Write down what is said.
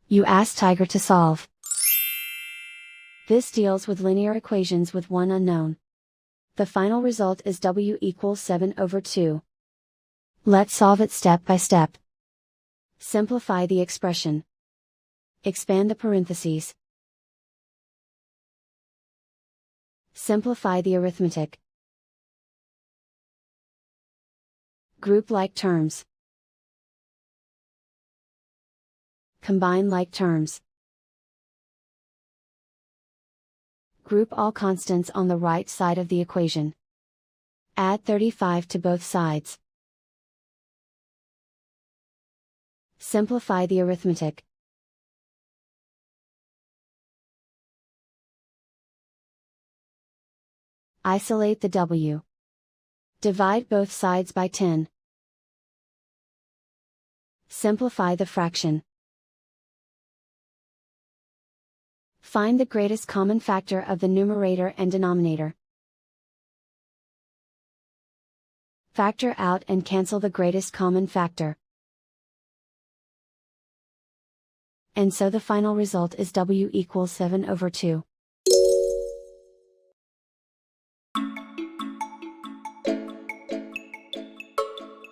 You ask Tiger to solve. This deals with linear equations with one unknown. The final result is w equals 7/2. Let's solve it step by step. Simplify the expression. Expand the parentheses. Simplify the arithmetic. Group like terms. Combine like terms. Group all constants on the right side of the equation. Add 35 to both sides. Simplify the arithmetic. Isolate the w. Divide both sides by 10. Simplify the fraction. Find the greatest common factor of the numerator and denominator. Factor out and cancel the greatest common factor. And so the final result is w equals 7/2.